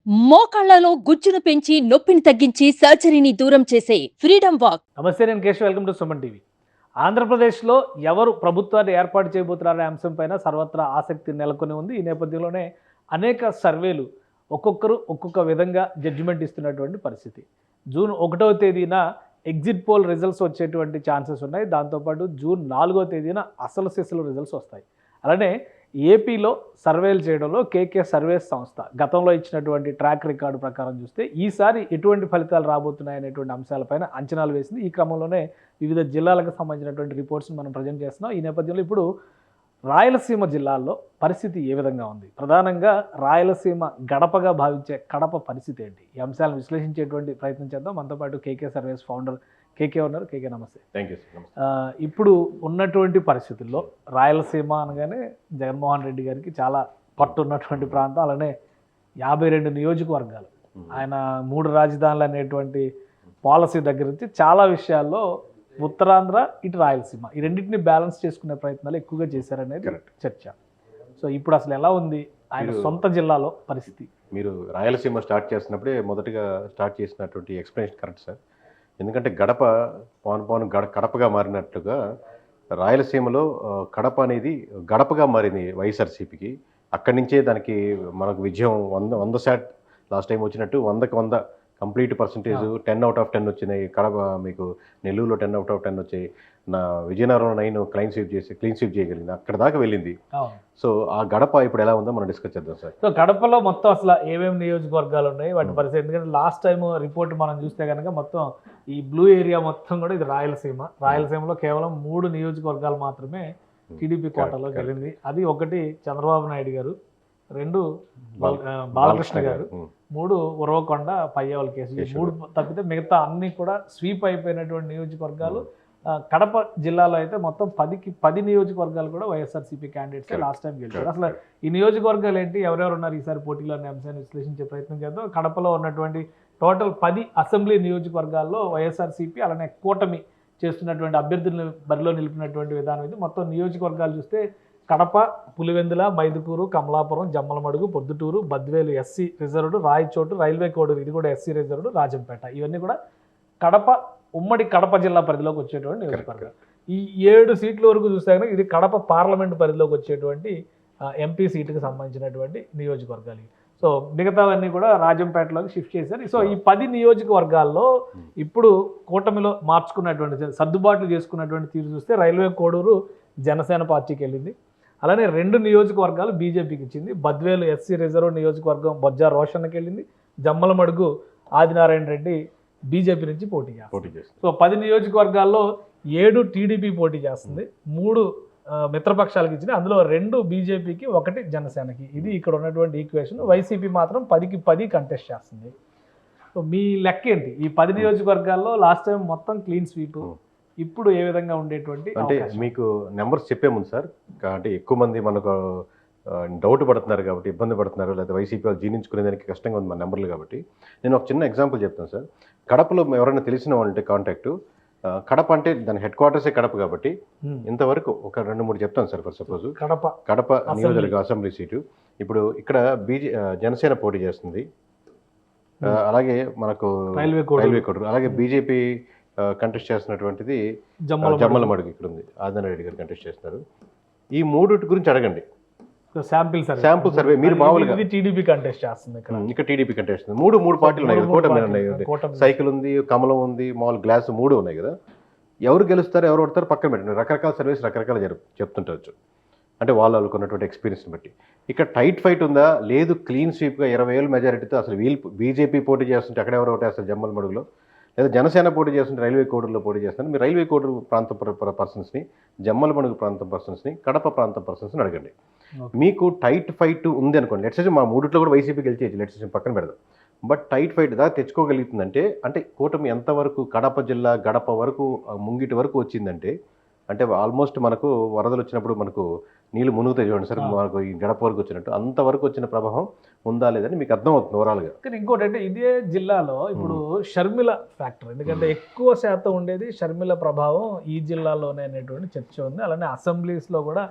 మోకాళ్లలో గుజ్జును పెంచి నొప్పిని తగ్గించి సర్జరీని దూరం చేసే ఫ్రీడమ్ వాక్. నమస్తే, నేను Keshav. Welcome to Suman TV. ఆంధ్రప్రదేశ్లో ఎవరు ప్రభుత్వాన్ని ఏర్పాటు చేయబోతున్నారనే అంశంపైన సర్వత్రా ఆసక్తి నెలకొని ఉంది. ఈ నేపథ్యంలోనే అనేక సర్వేలు ఒక్కొక్కరు ఒక్కొక్క విధంగా జడ్జిమెంట్ ఇస్తున్నటువంటి పరిస్థితి. జూన్ 1వ తేదీన ఎగ్జిట్ పోల్ రిజల్ట్స్ వచ్చేటువంటి ఛాన్సెస్ ఉన్నాయి. దాంతోపాటు జూన్ 4వ తేదీన అసలు సిసలు రిజల్ట్స్ వస్తాయి. అలానే ఏపీలో సర్వేలు చేయడంలో కేకే సర్వేస్ సంస్థ గతంలో ఇచ్చినటువంటి ట్రాక్ రికార్డు ప్రకారం చూస్తే ఈసారి ఎటువంటి ఫలితాలు రాబోతున్నాయనేటువంటి అంశాలపైన అంచనాలు వేసింది. ఈ క్రమంలోనే వివిధ జిల్లాలకు సంబంధించినటువంటి రిపోర్ట్స్ని మనం ప్రజెంట్ చేస్తున్నాం. ఈ నేపథ్యంలో ఇప్పుడు రాయలసీమ జిల్లాల్లో పరిస్థితి ఏ విధంగా ఉంది, ప్రధానంగా రాయలసీమ గడపగా భావించే కడప పరిస్థితి ఏంటి, ఈ అంశాలను విశ్లేషించేటువంటి ప్రయత్నం చేద్దాం. మనతో పాటు కేకే సర్వేస్ ఫౌండర్ కేకే ఉన్నారు. కేకే, నమస్తే. Thank you. ఇప్పుడు ఉన్నటువంటి పరిస్థితుల్లో రాయలసీమ అనగానే జగన్మోహన్ రెడ్డి గారికి చాలా పట్టు ఉన్నటువంటి ప్రాంతం. అలానే 52 నియోజకవర్గాలు, ఆయన 3 రాజధానులు అనేటువంటి పాలసీ దగ్గర నుంచి చాలా విషయాల్లో ఉత్తరాంధ్ర, ఇటు రాయలసీమ ఈ రెండింటిని బ్యాలెన్స్ చేసుకునే ప్రయత్నాలు ఎక్కువగా చేశారనేది చర్చ. సో ఇప్పుడు అసలు ఎలా ఉంది ఆయన సొంత జిల్లాలో పరిస్థితి? మీరు రాయలసీమ స్టార్ట్ చేసినప్పుడే మొదటగా స్టార్ట్ చేసినటువంటి ఎక్స్ప్లెనేషన్ కరెక్ట్ సార్. ఎందుకంటే గడప పవన్ కడపగా మారినట్లుగా రాయలసీమలో కడప అనేది గడపగా మారింది వైఎస్ఆర్సీపీకి. అక్కడి నుంచే దానికి మనకు విజయం 100% లాస్ట్ టైం వచ్చినట్టు 100కి 100 కంప్లీట్ పర్సంటేజ్ 10 out of 10 వచ్చినాయి. కడప మీకు నెల్లూరులో 10 out of 10 వచ్చాయి. నా విజయనగరంలో 9 క్లీన్ స్వీప్ చేయగలిగింది. అక్కడ దాకా వెళ్ళింది. సో ఆ గడప ఇప్పుడు ఎలా ఉందో మనం డిస్కస్ చేద్దాం సార్. సో గడపలో మొత్తం అసలు ఏమేమి నియోజకవర్గాలు ఉన్నాయి, వాటి పరిస్థితి? ఎందుకంటే లాస్ట్ టైం రిపోర్ట్ మనం చూస్తే కనుక మొత్తం ఈ బ్లూ ఏరియా మొత్తం కూడా ఇది రాయలసీమ. రాయలసీమలో కేవలం 3 నియోజకవర్గాలు మాత్రమే టీడీపీ కోటాలోకి వెళ్ళింది. అది ఒకటి చంద్రబాబు నాయుడు గారు, 2 బాలకృష్ణ గారు, 3 ఉరవకొండ పయ్యవల కేసు. 3 తప్పితే మిగతా అన్ని కూడా స్వీప్ అయిపోయినటువంటి నియోజకవర్గాలు. కడప జిల్లాలో అయితే మొత్తం 10 నియోజకవర్గాలు కూడా వైఎస్ఆర్సీపీ క్యాండిడేట్స్ లాస్ట్ టైం గెలిచారు. అసలు ఈ నియోజకవర్గాలు ఏంటి, ఎవరెవరు ఉన్నారు ఈసారి పోటీలో అనే అంశాన్ని విశ్లేషించే ప్రయత్నం చేద్దాం. కడపలో ఉన్నటువంటి టోటల్ 10 అసెంబ్లీ నియోజకవర్గాల్లో వైఎస్ఆర్సీపీ అలానే కూటమి చేస్తున్నటువంటి అభ్యర్థులను బరిలో నిలిపినటువంటి విధానం ఇది. మొత్తం నియోజకవర్గాలు చూస్తే Kadapa, Pulivendula, Mydukur, Kamalapuram, Jammalamadugu, Proddatur, Badvel SC reserved, Rayachoti, railway Koduru ఇది కూడా ఎస్సీ రిజర్వ్డ్, రాజంపేట ఇవన్నీ కూడా ఉమ్మడి కడప జిల్లా పరిధిలోకి వచ్చేటువంటి నియోజకవర్గాలు. ఈ 7 సీట్ల వరకు చూస్తే కనుక ఇది కడప పార్లమెంట్ పరిధిలోకి వచ్చేటువంటి ఎంపీ సీటుకి సంబంధించినటువంటి నియోజకవర్గాలు. సో మిగతావన్నీ కూడా రాజంపేటలోకి షిఫ్ట్ చేశారు. సో ఈ 10 నియోజకవర్గాల్లో ఇప్పుడు కూటమిలో మార్చుకున్నటువంటి సర్దుబాట్లు చేసుకున్నటువంటి తీరు చూస్తే రైల్వే కోడూరు జనసేన పార్టీకి వెళ్ళింది. అలానే 2 నియోజకవర్గాలు బీజేపీకి ఇచ్చింది. బద్వేలు ఎస్సీ రిజర్వ్ నియోజకవర్గం బొజ్జా రోషన్కి వెళ్ళింది. జమ్మలమడుగు ఆదినారాయణ రెడ్డి బీజేపీ నుంచి పోటీ చేస్తుంది. సో 10 నియోజకవర్గాల్లో 7 టీడీపీ పోటీ చేస్తుంది, 3 మిత్రపక్షాలకు ఇచ్చింది. అందులో 2 బీజేపీకి, 1 జనసేనకి. ఇది ఇక్కడ ఉన్నటువంటి ఈక్వేషన్. వైసీపీ మాత్రం 10కి 10 కంటెస్ట్ చేస్తుంది. సో మీ లెక్క ఏంటి? ఈ 10 నియోజకవర్గాల్లో లాస్ట్ టైం మొత్తం క్లీన్ స్వీప్, ఇప్పుడు ఏ విధంగా ఉండేటువంటి అంటే మీకు నెంబర్స్ చెప్పే ముందు సార్, అంటే ఎక్కువ మంది మనకు డౌట్ పడుతున్నారు కాబట్టి, ఇబ్బంది పడుతున్నారు, లేదా వైసీపీ వాళ్ళు జీర్ణించుకునేదానికి కష్టంగా ఉంది మన నెంబర్లు కాబట్టి నేను ఒక చిన్న ఎగ్జాంపుల్ చెప్తాను సార్. కడపలో ఎవరైనా తెలిసిన వాళ్ళంటే కాంటాక్ట్, కడప అంటే దాని హెడ్ క్వార్టర్సే కడప కాబట్టి ఇంతవరకు ఒక 2-3 చెప్తాను సార్. ఫర్ సపోజ్ కడప నియోజకవర్గ అసెంబ్లీ సీటు ఇప్పుడు ఇక్కడ జనసేన పోటీ చేస్తుంది. అలాగే మనకు రైల్వే కోడూరు, అలాగే బీజేపీ కంటెస్ట్ చేస్తున్నటువంటిది జమ్మలమడుగు ఇక్కడ ఉంది, ఆదినారాయణ రెడ్డి గారు కంటెస్ట్ చేస్తున్నారు. ఈ 3 గురించి అడగండి. శాంపుల్ సర్వే మీరు మామూలుగా టీడీపీ కంటెస్ట్ చేస్తుంది, ఇక్కడ టీడీపీ కంటెస్ట్ చేస్తుంది. 3 పార్టీలు ఉన్నాయి కదా, కూటమి ఉన్నాయి, సైకిల్ ఉంది, కమలం ఉంది, మామూలు గ్లాస్ 3 ఉన్నాయి కదా. ఎవరు గెలుస్తారు, ఎవరు ఓడతారు పక్కన పెట్టండి. రకరకాల సర్వీస్ రకరకాల చెప్తుంటవచ్చు, అంటే వాళ్ళు అనుకున్నటువంటి ఎక్స్పీరియన్స్ని బట్టి. ఇక్కడ టైట్ ఫైట్ ఉందా, లేదు క్లీన్ స్వీప్గా 20,000 మెజారిటీతో అసలు బీజేపీ పోటీ చేస్తుంటే అక్కడ ఎవరు ఓటేస్తారు జమ్మలమడుగులో, లేదా జనసేన పోటీ చేస్తుంటే రైల్వే కోడూరులో పోటీ చేస్తున్నారు. మీరు రైల్వే కోడూరు ప్రాంత పర్సన్స్ని, జమ్మలమడుగు ప్రాంతం పర్సన్స్ని, కడప ప్రాంతం పర్సన్స్ని అడగండి. మీకు టైట్ ఫైట్ ఉంది అనుకోండి, లెట్స్ మా 3 కూడా వైసీపీ గెలిచేయచ్చు, లెట్స్ పక్కన పెడదాం. బట్ టైట్ ఫైట్ దాకా తెచ్చుకోగలుగుతుందంటే, అంటే కూటమి ఎంతవరకు కడప జిల్లా గడప వరకు ముంగిటి వరకు వచ్చిందంటే, అంటే ఆల్మోస్ట్ మనకు వరదలు వచ్చినప్పుడు మనకు నీళ్ళు మునుగుతాయి చూడండి సార్, మనకు ఈ గడప వరకు వచ్చినట్టు అంతవరకు వచ్చిన ప్రభావం ఉందా లేదని మీకు అర్థం అవుతుంది ఓవరాల్గా. కానీ ఇంకోటి అంటే ఇదే జిల్లాలో ఇప్పుడు షర్మిల ఫ్యాక్టర్, ఎందుకంటే ఎక్కువ శాతం ఉండేది షర్మిల ప్రభావం ఈ జిల్లాలోనే అనేటువంటి చర్చ ఉంది. అలానే అసెంబ్లీస్లో కూడా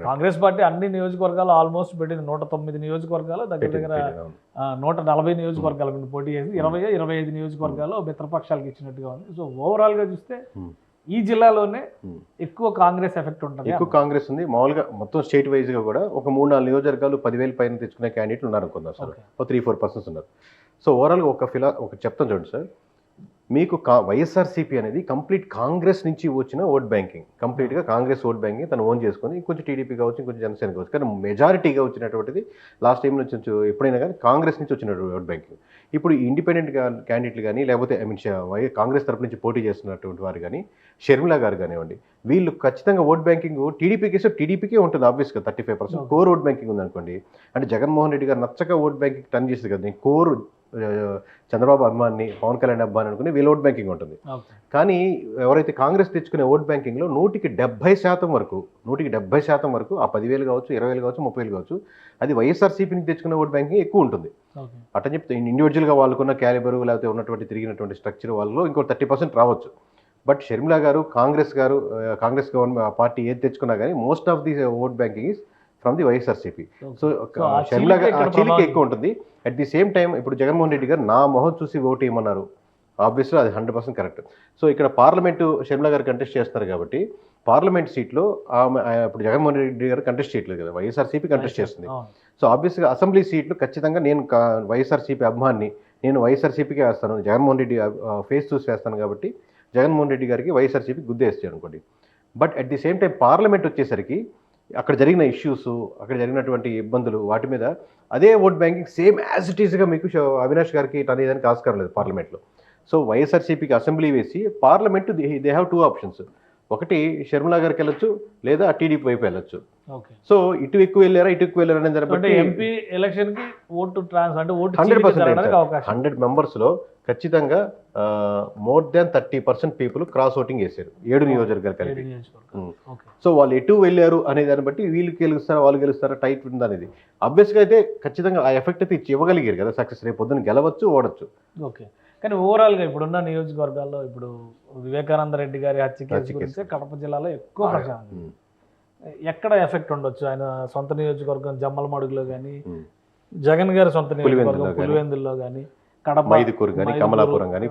కాంగ్రెస్ పార్టీ అన్ని నియోజకవర్గాలు ఆల్మోస్ట్ పెట్టింది 109 నియోజకవర్గాలు దగ్గర దగ్గర 140 నియోజకవర్గాల మీద పోటీ చేసి 25 నియోజకవర్గాలు మిత్రపక్షాలకు ఇచ్చినట్టుగా ఉంది. సో ఓవరాల్గా చూస్తే ఈ జిల్లాలోనే ఎక్కువ కాంగ్రెస్ ఎఫెక్ట్ ఉంటుంది. ఎక్కువ కాంగ్రెస్ ఉంది. మామూలుగా మొత్తం స్టేట్ వైజ్గా కూడా ఒక 3-4 నియోజకవర్గాలు 10,000 పైన తెచ్చుకునే క్యాండిడేట్లు ఉన్నారు అనుకుందాం సార్. ఒక 3-4% ఉన్నారు. సో ఓవరాల్గా ఒక చెప్తాను చూడండి సార్, మీకు వైఎస్ఆర్సీపీ అనేది కంప్లీట్ కాంగ్రెస్ నుంచి వచ్చిన ఓట్ బ్యాంకింగ్, కంప్లీట్గా కాంగ్రెస్ ఓట్ బ్యాంకింగ్ తను ఓన్ చేసుకొని ఇంకొంచెం టీడీపీ కావచ్చు, ఇంకొంచెం జనసేన కావచ్చు, కానీ మెజారిటీగా వచ్చినటువంటిది లాస్ట్ టైం నుంచి ఎప్పుడైనా కానీ కాంగ్రెస్ నుంచి వచ్చినటువంటి ఓట్ బ్యాంకింగ్. ఇప్పుడు ఇండిపెండెంట్ క్యాండిడేట్లు కానీ లేకపోతే కాంగ్రెస్ తరపు నుంచి పోటీ చేస్తున్నటువంటి వారు కానీ షర్మిల గారు కానివ్వండి, వీళ్ళు ఖచ్చితంగా ఓట్ బ్యాంకింగ్ టీడీపీకే ఉంటుంది. ఆబ్వియస్గా 35% కోర్ ఓట్ బ్యాంకింగ్ ఉందనుకోండి. అంటే జగన్మోహన్ రెడ్డి గారు నచ్చక ఓట్ బ్యాంకింగ్ టర్న్ చేస్తుంది కదా, నేను కోర్ చంద్రబాబు అభిమాని, పవన్ కళ్యాణ్ అభిమాని అనుకుని వీళ్ళ ఓట్ బ్యాంకింగ్ ఉంటుంది. కానీ ఎవరైతే కాంగ్రెస్ తెచ్చుకునే ఓట్ బ్యాంకింగ్లో 170% వరకు ఆ 10,000 కావచ్చు, 20,000 కావచ్చు, 30,000 కావచ్చు, అది వైఎస్ఆర్సీపీ నుంచి తెచ్చుకునే ఓట్ బ్యాంకింగ్ ఎక్కువ ఉంటుంది. అట్లా చెప్తే ఇండివిజువల్గా వాళ్ళకున్న క్యాలిబరు లేకపోతే ఉన్నటువంటి తిరిగినటువంటి స్ట్రక్చర్ వాళ్ళలో ఇంకో 30% రావచ్చు. బట్ షర్మిల గారు కాంగ్రెస్ గవర్నమెంట్ పార్టీ ఏది తెచ్చుకున్నా కానీ most of the vote banking is from the YSRCP. So Sharmila గారు ఆ చీలిక ఎక్కువ ఉంటుంది. అట్ ది సేమ్ టైం ఇప్పుడు జగన్మోహన్ రెడ్డి గారు నా మొహం చూసి ఓటు ఇవ్వమన్నారు. ఆబ్వియస్లీ అది 100% కరెక్ట్. సో ఇక్కడ పార్లమెంటు షర్మిల గారు కంటెస్ట్ చేస్తున్నారు కాబట్టి పార్లమెంట్ సీట్లో ఇప్పుడు జగన్మోహన్ రెడ్డి గారు కంటెస్ట్ చేయట్లేదు కదా, వైఎస్ఆర్సీపీ కంటెస్ట్ చేస్తుంది. సో ఆబ్వియస్గా అసెంబ్లీ సీట్లు ఖచ్చితంగా నేను వైఎస్ఆర్సీపీ అభిమాన్ని, నేను వైఎస్ఆర్సీపీకే వేస్తాను, జగన్మోహన్ రెడ్డి ఫేస్ చూసి వేస్తాను కాబట్టి జగన్మోహన్ రెడ్డి గారికి వైఎస్ఆర్సీపీ గుద్దేస్తాను అనుకోండి. But at the same time parliament వచ్చేసరికి అక్కడ జరిగిన ఇష్యూస్, అక్కడ జరిగినటువంటి ఇబ్బందులు, వాటి మీద అదే vote banking same as it ఈస్గా మీకు అవినాష్ గారికి అనేదానికి ఆస్కారం లేదు పార్లమెంట్లో. సో వైఎస్ఆర్సీపీకి అసెంబ్లీ వేసి పార్లమెంట్ దే హ్యావ్ 2 ఆప్షన్స్. ఒకటి షర్మిల గారికి వెళ్ళొచ్చు, లేదా టీడీపీ వైపు వెళ్ళొచ్చు. సో ఇటు ఎక్కువ వెళ్ళారా, ఇటు ఎక్కువ వెళ్ళారా అనేది ఎంపీ ఎలక్షన్ కి ఓటు 100 మెంబర్స్లో ఖచ్చితంగా more than 30% people cross voting చేశారు 7 నియోజకవర్గాలు కలిపి. సో వాళ్ళు ఎటు వెళ్ళారు అనే దాన్ని బట్టి వీళ్ళు గెలుస్తారా వాళ్ళు గెలుస్తారా టైట్ ఉంది అనేది. ఆబ్వియస్గా అయితే ఖచ్చితంగా ఆ ఎఫెక్ట్ అయితే ఇవ్వగలిగారు కదా, సక్సెస్. రేపు పొద్దున్న గెలవచ్చు, ఓడచ్చు. ఓకే, కానీ ఓవరాల్గా ఇప్పుడున్న నియోజకవర్గాల్లో ఇప్పుడు వివేకానంద రెడ్డి గారి హత్య కేసు కడప జిల్లాలో ఎక్కువ ప్రచారం. ఎక్కడ ఎఫెక్ట్ ఉండొచ్చు? ఆయన సొంత నియోజకవర్గం జమ్మలమడుగులో కానీ, జగన్ గారి సొంత నియోజకవర్గం పులివెందుల్లో కానీ, కడప, మైదుకూరు కానీ, కమలాపురం కానీ,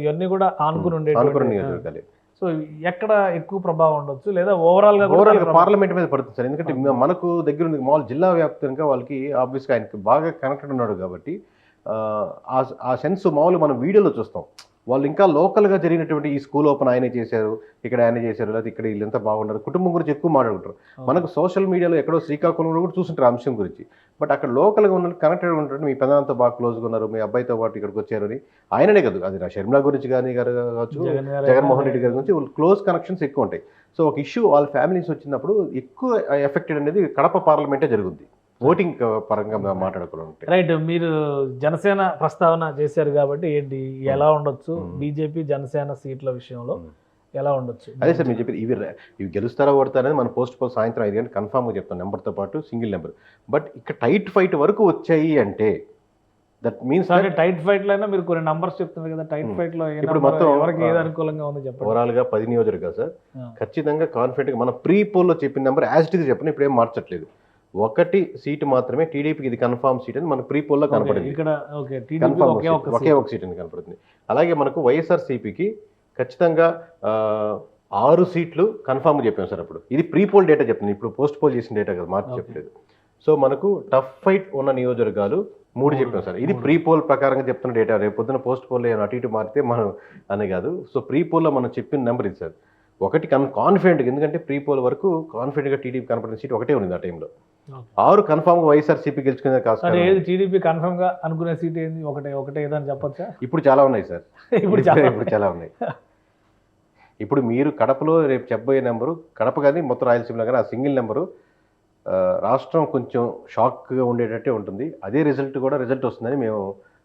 ఇవన్నీ కూడా ఆనుకుని ఉండేది. సో ఎక్కడ ఎక్కువ ప్రభావం ఉండొచ్చు, లేదా ఓవరాల్ గా పార్లమెంట్ మీద పడుతుంది సార్. ఎందుకంటే మనకు దగ్గర ఉంది మామూలు జిల్లా వ్యాప్తంగా వాళ్ళకి ఆబ్వియస్గా ఆయనకి బాగా కనెక్టెడ్ ఉన్నాడు కాబట్టి ఆ సెన్స్ మామూలు మనం వీడియోలో చూస్తాం. వాళ్ళు ఇంకా లోకల్గా జరిగినటువంటి ఈ స్కూల్ ఓపెన్ ఆయనే చేశారు, ఇక్కడ ఆయన చేశారు, లేదా ఇక్కడ వీళ్ళంతా బాగున్నారు, కుటుంబం గురించి ఎక్కువ మాట్లాడుకుంటారు. మనకు సోషల్ మీడియాలో ఎక్కడో శ్రీకాకుళంలో కూడా చూస్తుంటారు అంశం గురించి. బట్ అక్కడ లోకల్గా ఉన్న కనెక్టెడ్ ఉంటారు. మీ పెద్దలతో బాగా క్లోజ్గా ఉన్నారు, మీ అబ్బాయితో పాటు ఇక్కడికి వచ్చారు అని ఆయననే కాదు, అది నా షర్మిల గురించి కానీ కావచ్చు, జగన్మోహన్ రెడ్డి గారి గురించి క్లోజ్ కనెక్షన్స్ ఎక్కువ ఉంటాయి. సో ఒక ఇష్యూ వాళ్ళ ఫ్యామిలీస్ వచ్చినప్పుడు ఎక్కువ ఎఫెక్టెడ్ అనేది కడప పార్లమెంటే జరుగుద్ది, ఓటింగ్ పరంగా మాట్లాడుకోవాలంటే. రైట్, మీరు జనసేన ప్రస్తావన చేశారు కాబట్టి ఏంటి ఎలా ఉండొచ్చు బీజేపీ జనసేన సీట్ల విషయంలో ఎలా ఉండొచ్చు? అదే సార్ మీరు చెప్పేది, ఇవి గెలుస్తారా ఓడతారనేది మన పోస్ట్ పోల్ సాయంత్రం 5 గంటలకు కన్ఫామ్గా చెప్తాం, నెంబర్తో పాటు సింగిల్ నెంబర్. బట్ ఇక్కడ టైట్ ఫైట్ వరకు వచ్చాయి అంటే దట్ మీన్స్ టైట్ ఫైట్ లో అయినా మీరు కొన్ని నంబర్స్ చెప్తున్నారు కదా, టైట్ ఫైట్ లో ఇప్పుడు మొత్తం ఎవరికి ఏది అనుకూలంగా ఉంది చెప్పండి. ఓవరాల్ గా 10 నియోజకవర్గాలు సార్ ఖచ్చితంగా కాన్ఫిడెంట్ గా మన ప్రీ పోల్ లో చెప్పిన నెంబర్ యాజ్ ఇట్ ఈజ్ చెప్పండి, ఇప్పుడు ఏం మార్చట్లేదు. 1 సీటు మాత్రమే టీడీపీకి ఇది కన్ఫామ్ సీట్ అని మనకు ప్రీ పోల్లో కనపడింది. ఒకే ఒక సీట్ అని కనపడుతుంది. అలాగే మనకు వైఎస్ఆర్సీపీకి ఖచ్చితంగా 6 సీట్లు కన్ఫామ్గా చెప్పాం సార్. అప్పుడు ఇది ప్రీ పోల్ డేటా చెప్తుంది, ఇప్పుడు పోస్ట్ పోల్ చేసిన డేటా కదా, మార్చి చెప్పలేదు. సో మనకు టఫ్ ఫైట్ ఉన్న నియోజకవర్గాలు 3 చెప్పాం సార్. ఇది ప్రీ పోల్ ప్రకారంగా చెప్తున్న డేటా. రేపు పొద్దున పోస్ట్ పోల్ అటు ఇటు మారితే మనం అనే కాదు. సో ప్రీ పోల్లో మనం చెప్పిన నెంబర్ ఇది సార్. 1 కాన్ఫిడెంట్గా, ఎందుకంటే ప్రీ పోల్ వరకు కాన్ఫిడెంట్గా టీడీపీ కనపడిన సీట్ ఒకటే ఉంది ఆ టైంలో. 6 కన్ఫామ్గా వైఎస్ఆర్సీపీ గెలుచుకునే కాదు. టీడీపీ కన్ఫామ్ గా అనుకునే సీట్ ఏంది? ఒకటే ఏదని చెప్పొచ్చా? ఇప్పుడు చాలా ఉన్నాయి సార్, ఇప్పుడు చాలా ఉన్నాయి. ఇప్పుడు మీరు కడపలో రేపు చెప్పబోయే నెంబరు, కడప కానీ మొత్తం రాయలసీమలో కానీ ఆ సింగిల్ నెంబరు రాష్ట్రం కొంచెం షాక్గా ఉండేటట్టే ఉంటుంది. అదే రిజల్ట్ వస్తుందని మేము,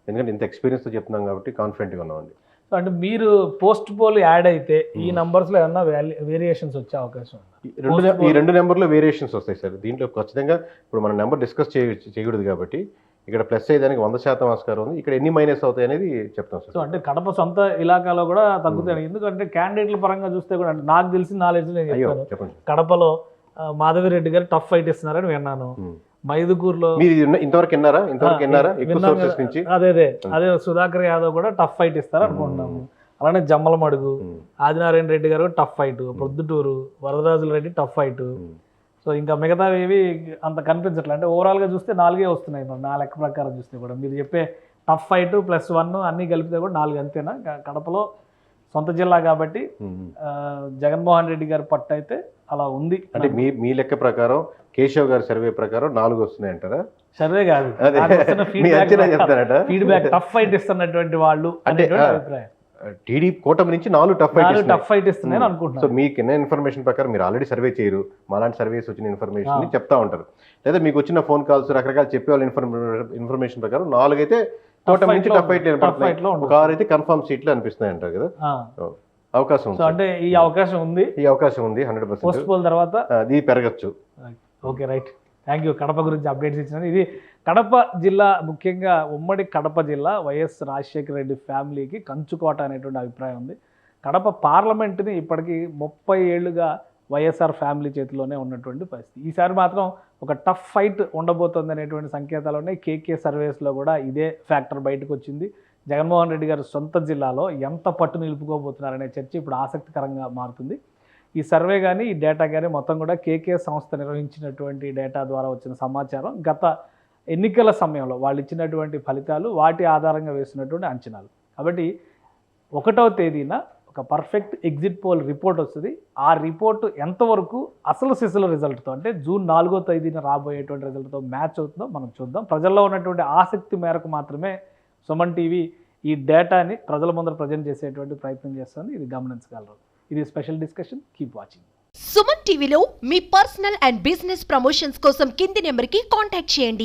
ఎందుకంటే ఇంత ఎక్స్పీరియన్స్తో చెప్తున్నాం కాబట్టి కాన్ఫిడెంట్గా ఉన్నామండి. సో అంటే మీరు పోస్ట్ పోల్ యాడ్ అయితే ఈ నంబర్స్లో ఏమన్నా వేరియేషన్స్ వచ్చే అవకాశం ఉందా? ఈ 2 నెంబర్లో వేరియేషన్స్ వస్తాయి సార్. దీంట్లో ఖచ్చితంగా ఇప్పుడు మన నెంబర్ డిస్కస్ చేయకూడదు కాబట్టి ఇక్కడ ప్లస్ అయ్యేదానికి 100% ఆస్కారం ఉంది. ఇక్కడ ఎన్ని మైనస్ అవుతాయి అనేది చెప్తాం సార్. సో అంటే కడప సొంత ఇలాకాలో కూడా తగ్గుతాయి. ఎందుకంటే క్యాండిడేట్ల పరంగా చూస్తే కూడా, అంటే నాకు తెలిసిన నాలెడ్జ్ నేను చెప్తాను, కడపలో మాధవిరెడ్డి గారు టఫ్ ఫైట్ ఇస్తున్నారని విన్నాను. మైదుకూరులో మీరు ఇంతవరకు విన్నారా ఎక్కువ సోర్సెస్ నుంచి? అదే సుధాకర్ యాదవ్ కూడా టఫ్ ఫైట్ ఇస్తారు అనుకుంటున్నాము. అలానే జమ్మలమడుగు ఆదినారాయణ రెడ్డి గారు tough fight, Proddatur Varadarajula Reddy tough fight. So ఇంకా మిగతావి ఏవి అంత కనిపించట్లేదు. అంటే ఓవరాల్గా చూస్తే 4 వస్తున్నాయి నా లెక్క ప్రకారం చూస్తే కూడా. మీరు చెప్పే టఫ్ ఫైట్ +1 అన్నీ కలిపితే కూడా 4 అంతేనా? కడపలో సొంత జిల్లా కాబట్టి జగన్మోహన్ రెడ్డి గారి పట్టు అయితే అలా ఉంది. అంటే మీ లెక్క ప్రకారం కేశవ్ గారి సర్వే ప్రకారం 4 వస్తున్నాయి అంటారా? సర్వే కాదు, ఫీడ్బ్యాక్ టఫ్ ఫైట్ ఇస్తున్నటువంటి వాళ్ళు అంటే అభిప్రాయం. టీడీపీ కూటమి నుంచి 4 టఫ్ ఫైట్ ఇస్తున్నాయని అనుకుంటున్నాను. సో మీకు ఎన్న ఇన్ఫర్మేషన్ ప్రకారం మీరు ఆల్రెడీ సర్వే చేయరు, మాలాంటి సర్వేస్ వచ్చిన ఇన్ఫర్మేషన్ చెప్తా ఉంటారు, లేదా మీకు వచ్చిన ఫోన్ కాల్స్ రకరకాల చెప్పేవాళ్ళ ఇన్ఫర్మేషన్ ప్రకారం 4 అయితే కూటమి నుంచి టఫ్ ఫైట్ ఒక 6 అయితే కన్ఫర్మ్ సీట్లు అనిపిస్తున్నాయి అంటారు కదా. అవకాశం ఉంది. అంటే ఈ అవకాశం ఉంది 100%. పోస్ట్ పోల్ తర్వాత ఇది పెరగచ్చు. Okay, right. Thank you. Kadapa గురించి అప్డేట్స్ ఇచ్చినారు. ఇది కడప జిల్లా, ముఖ్యంగా ఉమ్మడి కడప జిల్లా వైఎస్ రాజశేఖర రెడ్డి ఫ్యామిలీకి కంచుకోట అనేటువంటి అభిప్రాయం ఉంది. కడప పార్లమెంట్ని ఇప్పటికీ 30 ఏళ్లుగా వైఎస్ఆర్ ఫ్యామిలీ చేతిలోనే ఉన్నటువంటి పరిస్థితి. ఈసారి మాత్రం ఒక టఫ్ ఫైట్ ఉండబోతోంది అనేటువంటి సంకేతాలు ఉన్నాయి. కేకే సర్వేస్లో కూడా ఇదే ఫ్యాక్టర్ బయటకు వచ్చింది. జగన్మోహన్ రెడ్డి గారు సొంత జిల్లాలో ఎంత పట్టు నిలుపుకోబోతున్నారనే చర్చ ఇప్పుడు ఆసక్తికరంగా మారుతుంది. ఈ సర్వే కానీ ఈ డేటా కానీ మొత్తం కూడా కేకే సంస్థ నిర్వహించినటువంటి డేటా ద్వారా వచ్చిన సమాచారం, గత ఎన్నికల సమయంలో వాళ్ళు ఇచ్చినటువంటి ఫలితాలు, వాటి ఆధారంగా వేసినటువంటి అంచనాలు. కాబట్టి 1వ తేదీన ఒక పర్ఫెక్ట్ ఎగ్జిట్ పోల్ రిపోర్ట్ వస్తుంది. ఆ రిపోర్టు ఎంతవరకు అసలు సిసలు రిజల్ట్తో, అంటే జూన్ 4వ తేదీన రాబోయేటువంటి రిజల్ట్తో మ్యాచ్ అవుతుందో మనం చూద్దాం. ప్రజల్లో ఉన్నటువంటి ఆసక్తి మేరకు మాత్రమే సుమన్ టీవీ ఈ డేటాని ప్రజల ముందర ప్రజెంట్ చేసేటువంటి ప్రయత్నం చేస్తుంది. ఇది గమనించగలరు. ఇది special discussion. Keep watching. Suman టీవీలో మీ పర్సనల్ అండ్ బిజినెస్ ప్రమోషన్స్ కోసం కింది నెంబర్కి కాంటాక్ట్ చేయండి.